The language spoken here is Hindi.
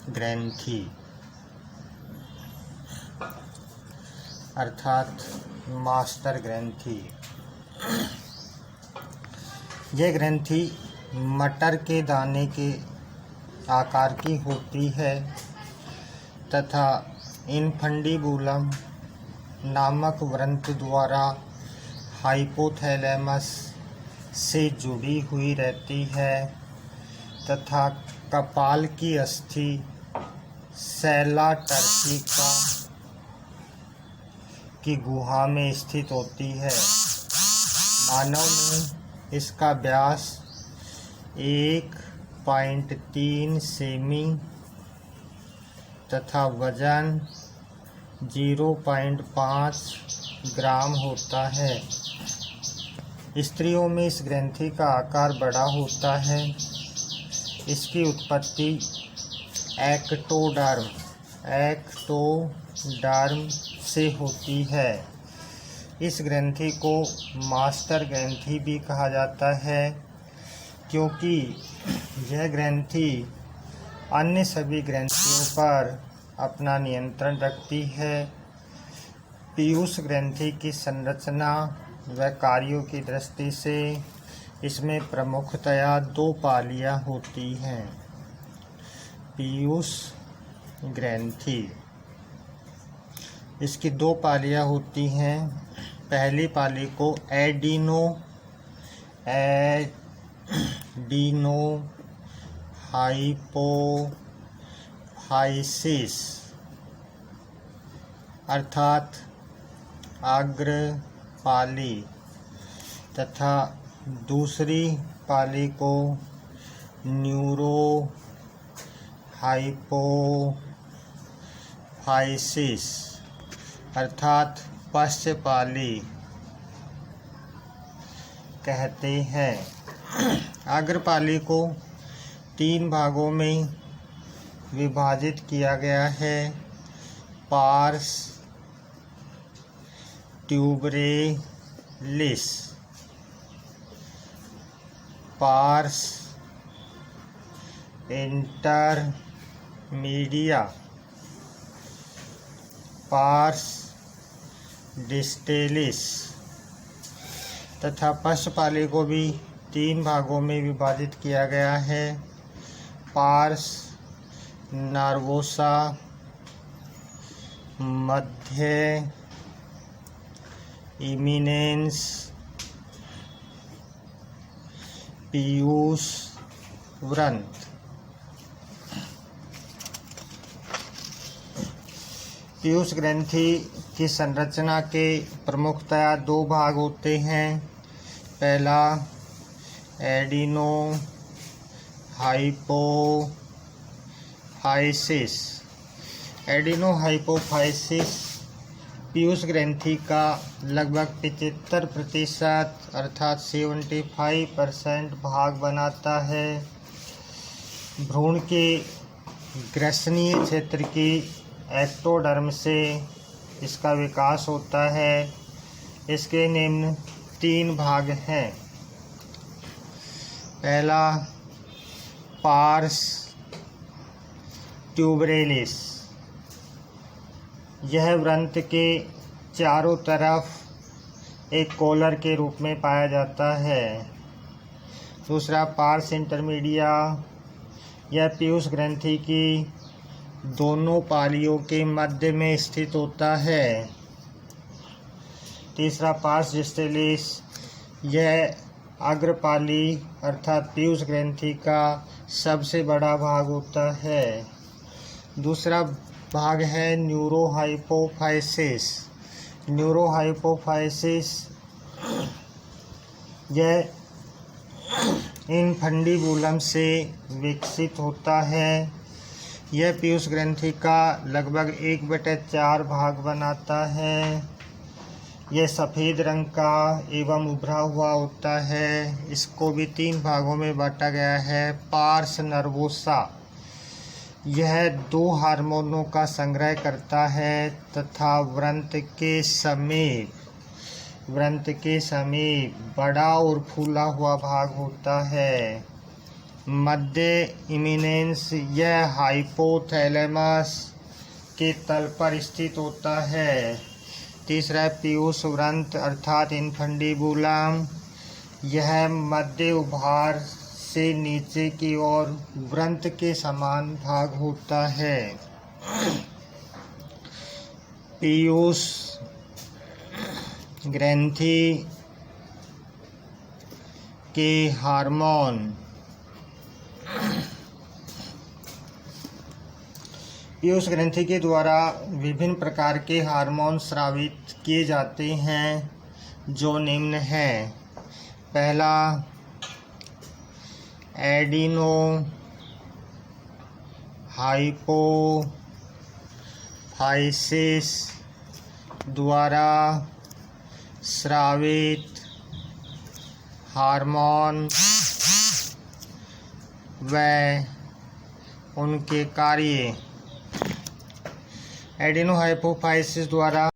ग्रंथि अर्थात मास्टर ग्रंथि। यह ग्रंथि मटर के दाने के आकार की होती है तथा इनफंडिबुलम नामक व्रंत द्वारा हाइपोथैलेमस से जुड़ी हुई रहती है तथा कपाल की अस्थि सैला टर्सिका की गुहा में स्थित होती है। मानव में इसका व्यास 1.3 सेमी तथा वजन 0.5 ग्राम होता है। स्त्रियों में इस ग्रंथि का आकार बड़ा होता है। इसकी उत्पत्ति एक्टोडर्म से होती है। इस ग्रंथि को मास्टर ग्रंथि भी कहा जाता है क्योंकि यह ग्रंथि अन्य सभी ग्रंथियों पर अपना नियंत्रण रखती है। पीयूष ग्रंथि की संरचना व कार्यों की दृष्टि से इसमें प्रमुखतया 2 पालियाँ होती हैं। पीयूष ग्रंथि इसकी 2 पालियाँ होती हैं। पहली पाली को एडिनोहाइपोफाइसिस अर्थात अग्रपाली तथा दूसरी पाली को न्यूरोहाइपोफाइसिस अर्थात पश्चपाली कहते हैं। अग्रपाली को 3 भागों में विभाजित किया गया है। Pars tuberalis, pars intermedia, pars distalis तथा पश्चपाली को भी 3 भागों में विभाजित किया गया है। पार्स नर्वोसा, मध्य इमिनेंस, पीयूष व्रंत। पीयूष ग्रंथि की संरचना के प्रमुखतया 2 भाग होते हैं। पहला एडिनोहाइपोफाइसिस। एडिनोहाइपोफाइसिस पीयूष ग्रंथि का लगभग 75% अर्थात 75% भाग बनाता है। भ्रूण के ग्रसनीय क्षेत्र की एक्टोडर्म से इसका विकास होता है। इसके निम्न 3 भाग हैं। पहला पार्स ट्यूबरेलिस। यह व्रंत के चारों तरफ एक कॉलर के रूप में पाया जाता है। दूसरा पार्स इंटरमीडिया। यह पीयूष ग्रंथि की दोनों पालियों के मध्य में स्थित होता है। तीसरा पार्स डिस्टेलिस। यह अग्रपाली अर्थात पीयूष ग्रंथि का सबसे बड़ा भाग होता है। दूसरा भाग है न्यूरोहाइपोफाइसिस। न्यूरोहाइपोफाइसिस यह इनफंडिबुलम से विकसित होता है। यह पीयूष ग्रंथि का लगभग 1/4 भाग बनाता है। यह सफ़ेद रंग का एवं उभरा हुआ होता है। इसको भी 3 भागों में बांटा गया है। पार्स नर्वोसा यह 2 हार्मोनों का संग्रह करता है तथा व्रंत के समीप बड़ा और फूला हुआ भाग होता है। मध्य इमिनेंस यह हाइपोथैलेमस के तल पर स्थित होता है। तीसरा है पीयूष ग्रंथ अर्थात इन्फंडिबुलम, यह मध्य उभार से नीचे की ओर वृंत के समान भाग होता है। पीयूष ग्रंथि के हार्मोन पीयूष ग्रंथि के द्वारा विभिन्न प्रकार के हार्मोन स्रावित किए जाते हैं जो निम्न हैं। पहला एडिनो हाइपोफाइसिस द्वारा स्रावित हार्मोन व उनके कार्य। एडिनो हाइपोफाइसिस द्वारा